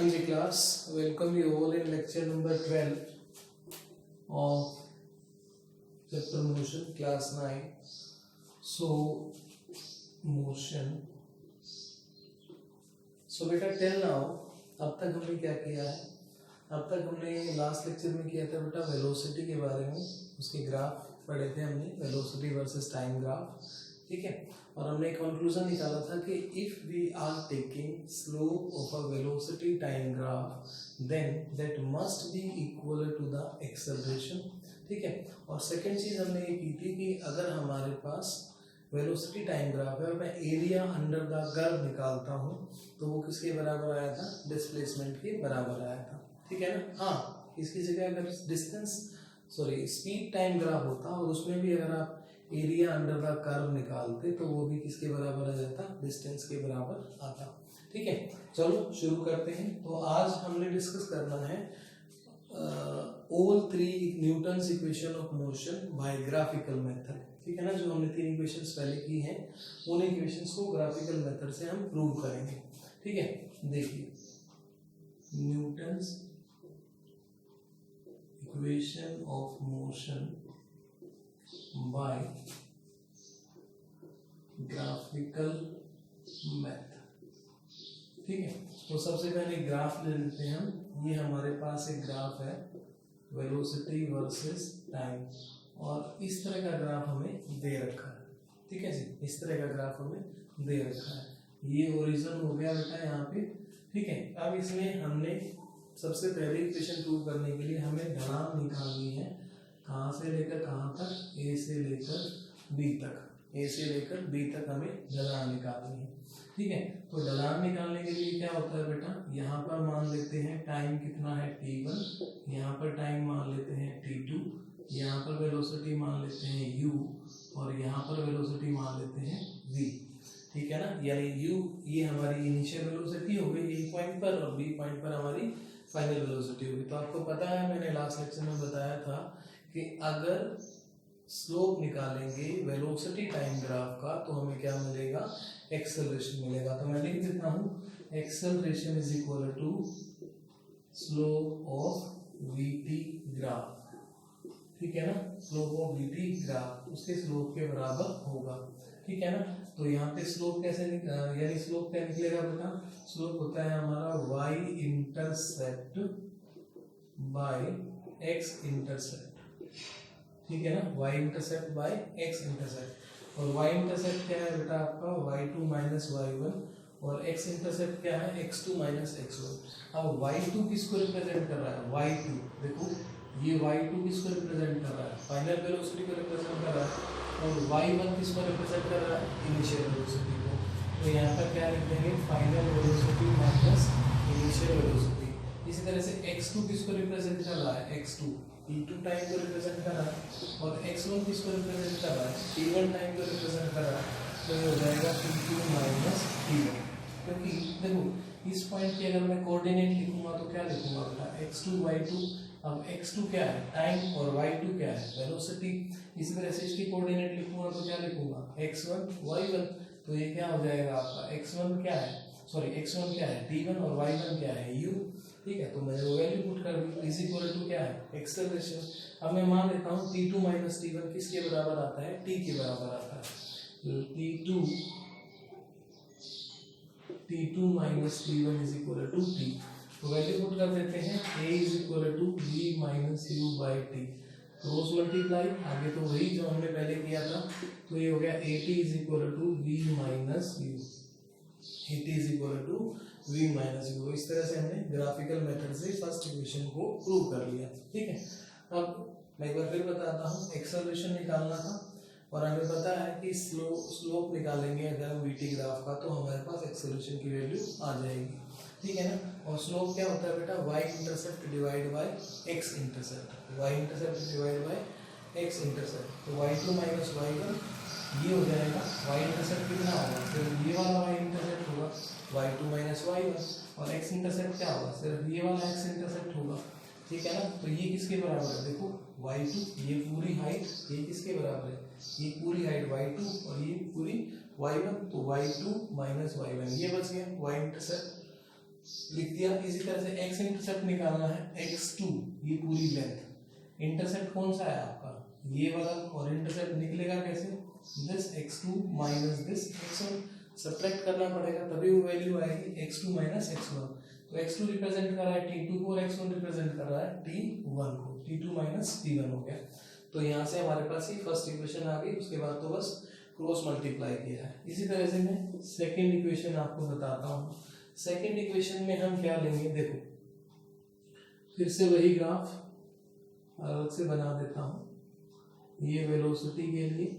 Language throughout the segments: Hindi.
And the class, welcome you all in lecture number 12 of chapter motion, class 9. So motion. So बेटा टेल नाउ अब तक हमने क्या किया है? अब तक हमने लास्ट लेक्चर में किया था बेटा वेलोसिटी के बारे में, उसके ग्राफ पढ़े थे हमने, वेलोसिटी वर्सेस टाइम ग्राफ, ठीक है। और हमने एक कंक्लूजन निकाला था कि if we are taking slope of a velocity time graph then that must be equal to the acceleration, ठीक है। और सेकंड चीज हमने ये की थी कि अगर हमारे पास वेलोसिटी टाइम ग्राफ है और मैं एरिया अंडर द कर्व निकालता हूँ तो वो किसके बराबर आया था? डिस्प्लेसमेंट के बराबर आया था, ठीक है ना। हाँ, इसकी जगह अगर स्पीड टाइम ग्राफ होता और उसमें भी अगर आप एरिया अंडर द कर्व निकालते तो वो भी किसके बराबर आ जाता? डिस्टेंस के बराबर आता, ठीक है। चलो शुरू करते हैं। तो आज हमने डिस्कस करना है all three Newton's equation of motion by graphical method, ठीक है ना। जो हमने तीन इक्वेशंस पहले की हैं उन इक्वेशंस को ग्राफिकल मेथड से हम प्रूव करेंगे, ठीक है। देखिए, Newton's equation of motion by graphical method, ठीक है। तो सबसे पहले ग्राफ ले लेते हैं हम। ये हमारे पास एक ग्राफ है वेलोसिटी वर्सेस टाइम, और इस तरह का ग्राफ हमें दे रखा है, ठीक है जी। इस तरह का ग्राफ हमें दे रखा है। ये ओरिजिन हो गया बेटा यहाँ पे, ठीक है। अब इसमें हमने सबसे पहले इक्वेशन प्रूव करने के लिए हमें ढलान निकालनी है। कहाँ से लेकर कहाँ तक? ए से लेकर बी तक। ए से लेकर बी तक हमें ढलान निकालनी है, ठीक है। तो ढलान निकालने के लिए क्या होता है बेटा? यहाँ पर मान लेते हैं टाइम कितना है t1, यहाँ पर टाइम मान लेते हैं t2, यहाँ पर वेलोसिटी मान लेते हैं u, और यहाँ पर वेलोसिटी मान लेते हैं v, ठीक है ना। यानी u ये हमारी इनिशियल वेलोसिटी हो गई ए पॉइंट पर, और b पॉइंट पर हमारी फाइनल वेलोसिटी होगी। तो आपको पता है, मैंने लास्ट लेक्चर में बताया था कि अगर स्लोप निकालेंगे वेलोसिटी टाइम ग्राफ का तो हमें क्या मिलेगा? एक्सेलरेशन मिलेगा। तो मैं लिख देता हूँ, acceleration is equal to slope of VT graph, ठीक है ना। स्लोप ऑफ वीटी ग्राफ उसके स्लोप के बराबर होगा, ठीक है ना। तो यहाँ पे स्लोप कैसे यानी स्लोप क्या निकलेगा बेटा? स्लोप होता है हमारा y intercept by x intercept, ठीक है ना। y intercept by x intercept, और y इंटरसेप्ट क्या है बेटा आपका? y2 माइनस y1, और x इंटरसेप्ट क्या है? x2 minus x1। अब y2 किसको रिप्रेजेंट कर रहा है? y2, देखो ये y2 किसको रिप्रेजेंट कर रहा है? फाइनल वेलोसिटी को रिप्रेजेंट कर रहा है, और y1 किसको रिप्रेजेंट कर रहा है? इनिशियल वेलोसिटी को। तो यहाँ पर क्या लिख देंगे? Final velocity minus initial velocity. इसी तरह से x2 किसको रिप्रेजेंट कर रहा है? x2 t2 टाइम को रिप्रेजेंट कर रहा है, और x1 किसको रिप्रेजेंट कर रहा है? t1 टाइम को रिप्रेजेंट कर रहा है। तो ये हो जाएगा t2 माइनस t1, क्योंकि देखो इस पॉइंट की अगर मैं कोऑर्डिनेट लिखूंगा तो क्या लिखूंगा बेटा? x2 y2। अब x2 क्या है? टाइम, और y2 क्या है? वेलोसिटी। इसी तरह से इसकी कोऑर्डिनेट लिखूंगा तो क्या लिखूंगा? x1 y1। तो ये क्या हो जाएगा आपका? x1 क्या है? x1 क्या है? t1, और y1 क्या है? u, ठीक है। तो मैंने वो वैल्यू पुट कर दी। इज इक्वल टू क्या है? एक्सेलरेशन। अब मैं मान लेता हूँ t2 माइनस t1 किसके बराबर आता है? t के बराबर आता है। t2 minus t1 is equal to t। तो वैल्यू पुट कर देते हैं, a is equal to v minus u by t. Cross multiply, आगे तो वही जो हमने पहले किया था। तो ये हो गया at is equal to v minus u, at is equal to v minus u. इस तरह से हमने ग्राफिकल मेथड से फर्स्ट इक्वेशन को प्रूव कर लिया, ठीक है। अब मैं एक बार फिर बताता हूँ, एक्सेलरेशन निकालना था और हमें पता है कि स्लोप निकालेंगे अगर हम वीटी ग्राफ का तो हमारे पास एक्सेलरेशन की वैल्यू आ जाएगी, ठीक है ना। और स्लोप क्या होता है बेटा? y intercept divide by x intercept, y intercept divide by x intercept. तो y2 माइनस y1 ये हो जाएगा। y इंटरसेप्ट कितना होगा? सिर्फ ये वाला y इंटरसेप्ट होगा, y2 माइनस y1, और x इंटरसेप्ट क्या होगा? सिर्फ ये वाला x इंटरसेप्ट होगा, ठीक है ना। तो ये किसके बराबर है? देखो y2, ये पूरी हाइट, ये किसके बराबर है? ये पूरी हाइट y2, और ये पूरी y1। तो y2 माइनस y1 ये बच गया y इंटरसेप्ट, लिख दिया। इसी तरह से x इंटरसेप्ट निकालना है, x2 ये पूरी लेंथ, इंटरसेप्ट कौन सा है आपका ये वाला, और इंटरसेप्ट निकलेगा कैसे, this x2 minus this x1, subtract करना पड़ेगा तभी वो वैल्यू आएगी x2 माइनस x1। तो x2 रिप्रेजेंट कर रहा है t2 को और x1 रिप्रेजेंट कर रहा है t1 को, t2 माइनस t1 हो गया। तो यहाँ से हमारे पास ये फर्स्ट इक्वेशन आ गई, उसके बाद तो बस क्रॉस मल्टीप्लाई किया है। इसी तरह से मैं सेकेंड इक्वेशन आपको बताता हूँ। सेकेंड इक्वेशन में हम क्या लेंगे, देखो फिर से वही ग्राफ अलग से बना देता हूँ, ये वेलोसिटी के लिए,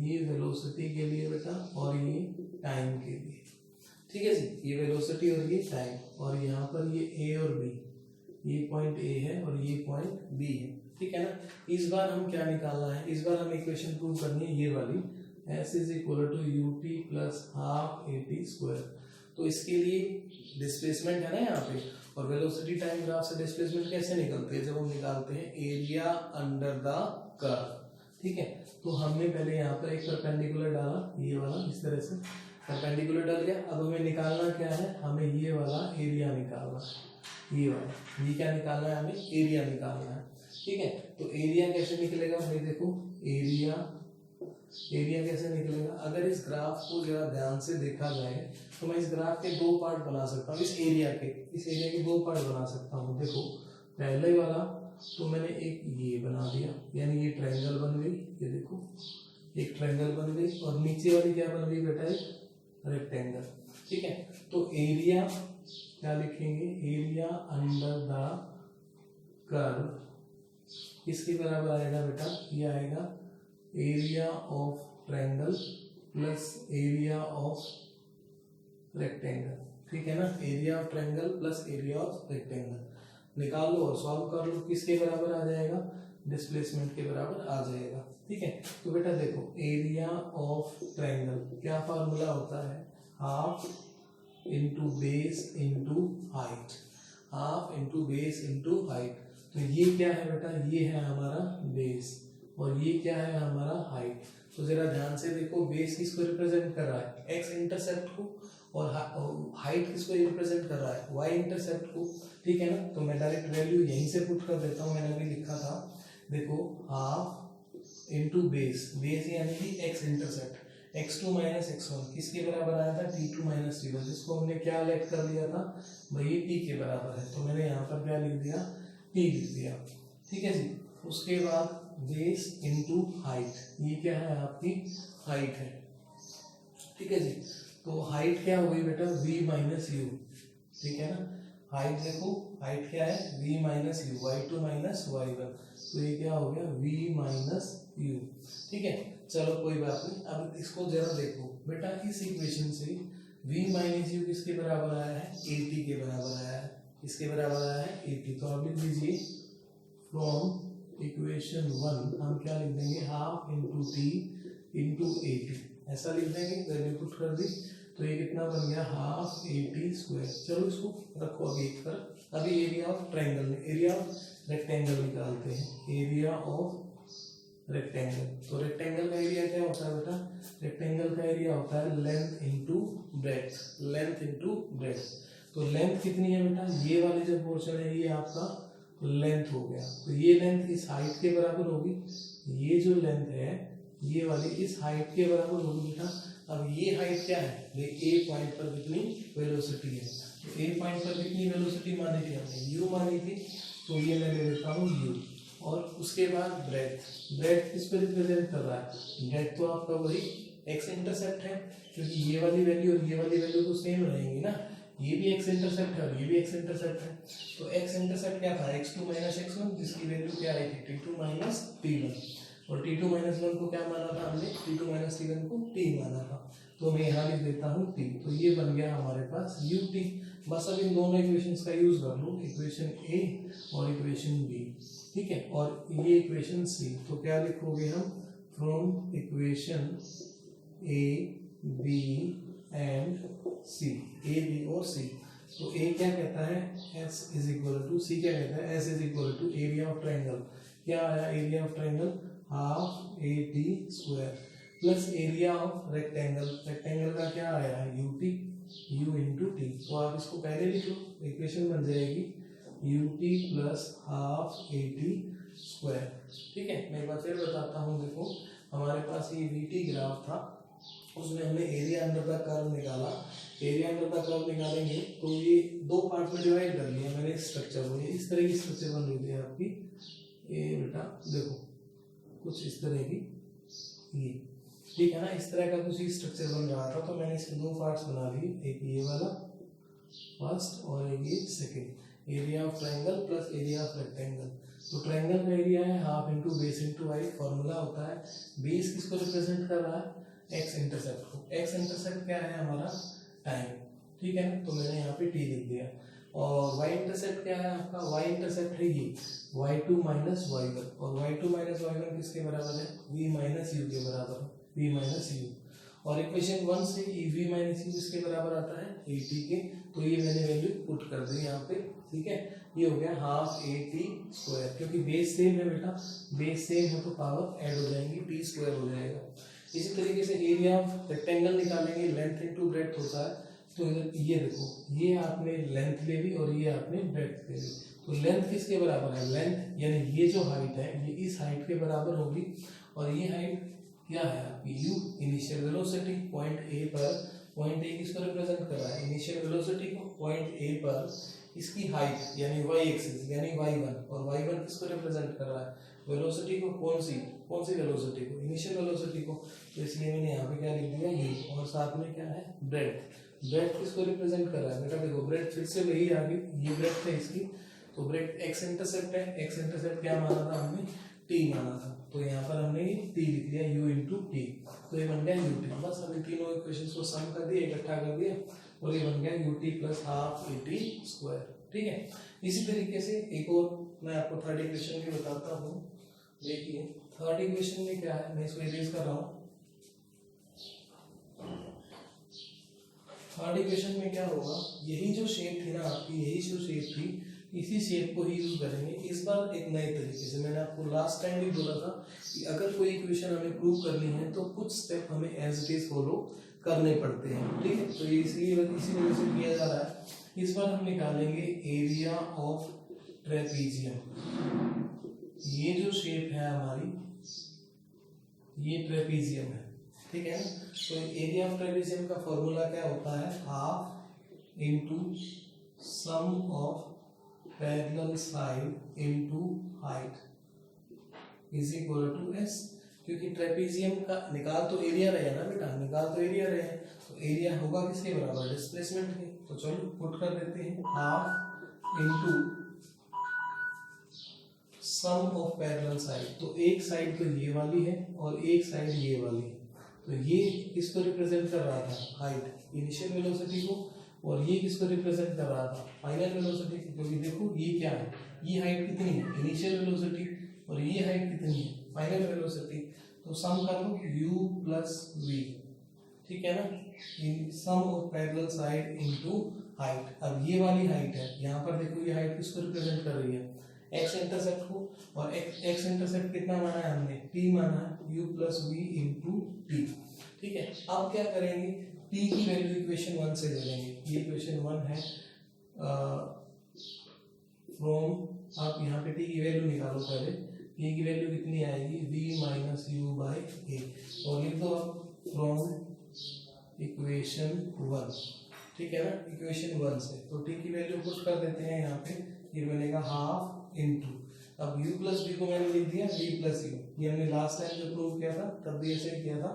ये वेलोसिटी के लिए बेटा, और ये टाइम के लिए, ठीक है जी, ये वेलोसिटी और ये टाइम, और यहाँ पर ये a और b, ये पॉइंट a है और ये पॉइंट b है, ठीक है ना। इस बार हम क्या निकालना है, इस बार हम इक्वेशन प्रूव करनी है ये वाली, s is equal to ut plus half at square. तो इसके लिए डिस्प्लेसमेंट है ना यहाँ पे, और वेलोसिटी टाइम ग्राफ से डिस्प्लेसमेंट कैसे निकलते हैं, जब हम निकालते हैं एरिया अंडर द कर्व, ठीक है। तो हमने पहले यहाँ पर एक परपेंडिकुलर डाला, ये वाला इस तरह से परपेंडिकुलर डाल गया। अब हमें निकालना क्या है, हमें ये वाला एरिया निकालना है, ये वाला, ये क्या निकालना है, हमें एरिया निकालना है, ठीक है। तो एरिया कैसे निकलेगा भाई, देखो एरिया कैसे निकलेगा, अगर इस ग्राफ को जरा ध्यान से देखा जाए तो मैं इस ग्राफ के दो पार्ट बना सकता हूँ, इस एरिया के दो पार्ट बना सकता हूँ। देखो पहले वाला तो मैंने एक ये बना दिया, यानी ये ट्रायंगल बन गई, ये देखो एक ट्रायंगल बन गई, और नीचे वाली क्या बन गई बेटा, एक रेक्टेंगल, ठीक है। तो एरिया क्या लिखेंगे, एरिया अंडर द कर्व किसके बराबर आएगा बेटा, ये आएगा area of triangle plus area of rectangle, ठीक है ना। Area of triangle plus area of rectangle निकाल लो और सॉल्व कर लो, किसके बराबर आ जाएगा, डिस्प्लेसमेंट के बराबर आ जाएगा, ठीक है। तो बेटा देखो एरिया ऑफ ट्रायंगल क्या फार्मूला होता है, half into base into height, half into base into height. तो ये क्या है बेटा, ये है हमारा बेस और ये क्या है हमारा हाइट। तो जरा ध्यान से देखो, बेस किसको रिप्रेजेंट कर रहा है, एक्स इंटरसेप्ट को, और हाइट किसको रिप्रेजेंट कर रहा है, वाई इंटरसेप्ट को, ठीक है ना। तो मैं डायरेक्ट वैल्यू यहीं से पुट कर देता हूँ, मैंने अभी लिखा था, देखो हाफ इंटू बेस, बेस यानी कि x intercept, x2 minus x1 किसके बराबर आया था, t2 माइनस t1, जिसको हमने क्या लेट कर दिया था भाई, ये t के बराबर है। तो मैंने यहाँ पर क्या लिख दिया, t लिख दिया, ठीक है जी। उसके बाद बेस इंटू हाइट, ये क्या है आपकी हाइट है, ठीक है जी। तो हाइट क्या हो गई बेटा, v माइनस यू, ठीक है ना। हाइट देखो, हाइट क्या है, v minus you, y2 minus y1, तो ये क्या हो गया, v माइनस यू, ठीक है। चलो कोई बात नहीं, अब इसको जरा देखो बेटा, इस इक्वेशन से v माइनस यू किसके बराबर आया है, at के बराबर आया है, किसके बराबर आया है, at। तो अब लिख दीजिए फ्रॉम इक्वेशन 1 हम क्या लिख देंगे, half into T into at, ऐसा लिख देंगे, वैल्यू पुट कर दी, तो ये कितना बन गया, हाफ at स्क्वायर। चलो इसको रखो अभी एक तरफ। अभी area of triangle, area of rectangle निकालते हैं, एरिया ऑफ रेक्टेंगल। तो रेक्टेंगल का एरिया क्या होता है बेटा, रेक्टेंगल का एरिया होता है length into breadth, length into breadth. तो लेंथ कितनी है बेटा, ये वाली जो पोर्शन है ये आपका लेंथ हो गया, तो ये लेंथ इस हाइट के बराबर होगी, ये जो लेंथ है ये वाली इस हाइट के बराबर होगी बेटा। अब ये हाइट क्या है, ये ए पॉइंट पर कितनी वेलोसिटी है, तो ए पॉइंट पर कितनी वेलोसिटी मानी थी हमने, यू मानी थी, तो ये मैं ले लेता हूँ यू। और उसके बाद ब्रेड्थ, ब्रेड्थ किस पे रिप्रेजेंट कर रहा है, ब्रेड्थ तो आपका वही एक्स इंटरसेप्ट है, क्योंकि ये वाली वैल्यू और ये वाली वैल्यू तो सेम रहेंगी ना, ये भी एक्स इंटरसेप्ट है और ये भी एक्स इंटरसेप्ट है। तो एक्स इंटरसेप्ट क्या था, x2 माइनस x1, जिसकी वैल्यू क्या आई थी, t2 माइनस t1, और t2 माइनस 1 को क्या माना था हमने, t2 माइनस t1 को t माना था। तो मैं यहाँ लिख देता हूँ t, तो ये बन गया हमारे पास ut। बस अब इन दोनों इक्वेशंस का यूज कर लो, इक्वेशन a और इक्वेशन b, ठीक है, और ये इक्वेशन c। तो क्या लिखोगे हम, from equation a b and c, a b और c। तो a क्या कहता है, s is equal to, c क्या कहता है, s is equal to area of triangle, क्या आया area of triangle, half at square plus area of rectangle, rectangle का क्या आया है ut, u तो आप इसको पहले लिख लो, इक्वेशन बन जाएगी ut plus half at square. ठीक है, मैं एक बार फिर बताता हूँ। देखो हमारे पास ये vt ग्राफ था, उसमें हमने एरिया अंडर द कर्व निकाला। एरिया अंडर द कर्व निकालेंगे तो ये दो पार्ट में डिवाइड कर लिया मैंने स्ट्रक्चर को। इस तरह की स्ट्रक्चर बन रही थी आपकी, ये बेटा देखो कुछ इस तरह की, ये ठीक है ना, इस तरह का कुछ स्ट्रक्चर बन रहा था। तो मैंने इसके दो पार्ट्स बना लिए, एक ये वाला फर्स्ट और एक ये second. Area of triangle plus area of rectangle. तो ट्रायंगल का एरिया है half into base into height. Formula होता है बेस किसको रिप्रेजेंट कर रहा है, एक्स इंटरसेप्ट को। एक्स इंटरसेप्ट क्या है हमारा, टाइम। ठीक है ना, तो मैंने यहाँ पे टी लिख दिया। और y इंटरसेप्ट क्या है आपका, y इंटरसेप्ट है ये y2 माइनस y1। और y2 माइनस y1 किसके बराबर है, v माइनस u के बराबर है, v माइनस u। और इक्वेशन 1 से v माइनस u किसके बराबर आता है, at के। तो ये मैंने वैल्यू पुट कर दी यहाँ पे। ठीक है, ये हो गया हाफ at स्क्वायर, क्योंकि बेस सेम है बेटा, बेस सेम है तो पावर ऐड हो जाएंगी, t स्क्वायर हो जाएगा। इसी तरीके से एरिया ऑफ रेक्टेंगल निकालेंगे, लेंथ इनटू ब्रेड्थ होता है। तो ये देखो, ये आपने लेंथ ले ली और ये आपने ब्रेड्थ ले ली। तो लेंथ किसके बराबर है, लेंथ यानी ये जो हाइट है ये इस हाइट के बराबर होगी। और ये हाइट क्या है आपकी, u initial velocity. Point A पर, पॉइंट ए किसको रिप्रेजेंट कर रहा है, इनिशियल वेलोसिटी को। पॉइंट ए पर इसकी हाइट यानी y एक्सिस यानी y1, और y1 किसको रिप्रेजेंट कर रहा है, वेलोसिटी को। कौन सी वेलोसिटी को, इनिशियल वेलोसिटी को। तो इसलिए मैंने यहाँ पे क्या लिख दिया, u। और साथ में क्या है, ब्रेड्थ। ब्रेड्थ किसको रिप्रेजेंट कर रहा है बेटा, देखो ब्रेड्थ फिर से वही आ गई, ये ब्रेड्थ है इसकी। तो ब्रेड्थ एक्स इंटरसेप्ट है, एक्स इंटरसेप्ट क्या माना था हमने, t माना था। तो यहाँ पर हमने t लिख दिया, u इंटू टी। तो ये बन गया ut। बस अभी तीनों इक्वेशंस को सम कर दिया, इकट्ठा कर दिया, और ये बन गया ut plus half at square. ठीक है, इसी तरीके से एक और मैं आपको थर्ड इक्वेशन भी बताता हूँ। देखिए थर्ड इक्वेशन में क्या है, मैं इसको इरेज कर रहा हूँ। थर्ड इक्वेशन में क्या होगा, यही जो शेप थी ना आपकी, यही जो शेप थी, इसी शेप को ही यूज करेंगे। इस बार एक नए तरीके से। मैंने आपको लास्ट टाइम भी बोला था कि अगर कोई इक्वेशन हमें प्रूव करनी है तो कुछ स्टेप हमें एज इट इज फॉलो करने पड़ते हैं। ठीक है, तो ये इसी वजह से किया जा रहा है। इस बार हम निकालेंगे एरिया ऑफ ट्रेपीजियम। ये जो शेप है हमारी, ये ट्रेपीजियम है। ठीक है ना, तो एरिया ऑफ ट्रेपीजियम का फॉर्मूला क्या होता है, half into sum of parallel side into height is equal to s। क्योंकि ट्रेपीजियम का निकाल तो एरिया रहे ना बेटा, निकाल तो एरिया रहे, तो एरिया होगा किसके बराबर, डिस्प्लेसमेंट के। तो चलो पुट कर देते हैं, half into sum of parallel side. तो एक साइड तो ये वाली है और एक साइड ये वाली है। तो ये किसको रिप्रेजेंट कर रहा था, हाइट, इनिशियल वेलोसिटी को। और ये किसको रिप्रेजेंट कर रहा था, फाइनल वेलोसिटी। क्योंकि देखो ये क्या है, ये हाइट कितनी है, इनिशियल वेलोसिटी, और ये हाइट कितनी है, फाइनल वेलोसिटी। तो सम कर लो u प्लस v। ठीक है ना, sum of parallel side into height. अब ये वाली हाइट है, यहाँ पर देखो ये हाइट किसको रिप्रेजेंट कर रही है, एक्स इंटरसेप्ट को। और एक्स इंटरसेप्ट कितना माना है हमने, t माना है, u plus v into T. ठीक है, अब क्या करेंगे, t की वैल्यू इक्वेशन 1 से ले लेंगे। ये इक्वेशन 1 है, फ्रॉम, आप यहाँ पे t की वैल्यू निकालो पहले। t की वैल्यू कितनी आएगी, v माइनस यू बाई ए। और लिख दो आप फ्रॉम इक्वेशन 1। ठीक है ना, इक्वेशन 1 से। तो t की वैल्यू पुट कर देते हैं यहाँ पे, ये बनेगा हाफ इंटू, अब u प्लस v को मैंने लिख दिया v प्लस u। ये हमने लास्ट टाइम जो प्रूव किया था तब भी ऐसे किया था।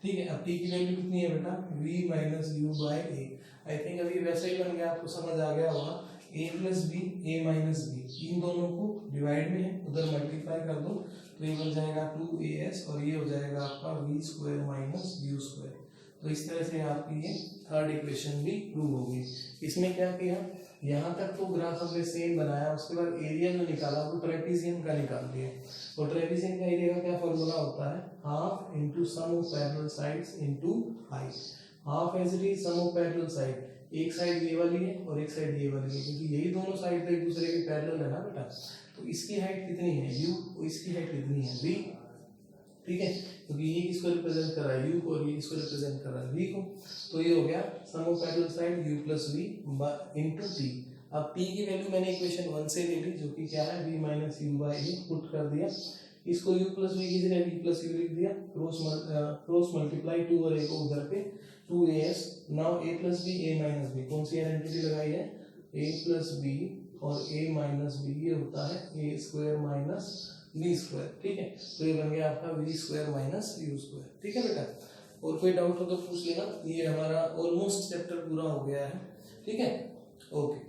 ठीक है, अब t की वैल्यू कितनी है बेटा, v minus u by A. I think अभी वैसे ही बन गया, आपको समझ आ गया होगा। a plus b, a minus b, इन दोनों को डिवाइड में है, उधर मल्टीप्लाई कर दो तो ये बन जाएगा 2as, और ये हो जाएगा आपका v square minus you square. तो इस तरह से आपकी ये थर्ड इक्वेशन भी प्रूव होगी। इसमें क्या किया, यहाँ तक तो ग्राफ हमने सेम बनाया, उसके बाद एरिया जो निकाला वो ट्रेपीजियम का निकाल दिया। और ट्रेपीजियम का एरिया का क्या फॉर्मूला होता है, half into sum of parallel sides into height. Half as it is sum of parallel side, एक साइड ये वाली है और एक साइड ये वाली है, क्योंकि यही दोनों साइड एक दूसरे के पैरेलल है ना बेटा। तो इसकी हाइट कितनी है u, इसकी हाइट कितनी है v। ठीक है, क्योंकि ये किसको रिप्रेजेंट कर रहा है, u को, और ये किसको रिप्रेजेंट कर रहा है, v को। तो ये हो गया sum of parallel side u plus v into t। अब t की वैल्यू मैंने इक्वेशन 1 से ले ली, जो कि क्या है, v minus u by a put कर दिया, इसको u प्लस v की जगह v प्लस u लिख दिया, क्रॉस मल्टीप्लाई 2 और a को उधर पे 2as। Now a plus b a minus b, कौन सी आइडेंटिटी लगाई है, a प्लस b और a माइनस b, ये होता है a square minus v square. ठीक है, तो ये बन गया आपका v square minus u square. ठीक है बेटा, और कोई डाउट हो तो पूछ लेना। ये हमारा ऑलमोस्ट चैप्टर पूरा हो गया है। ठीक है, ओके।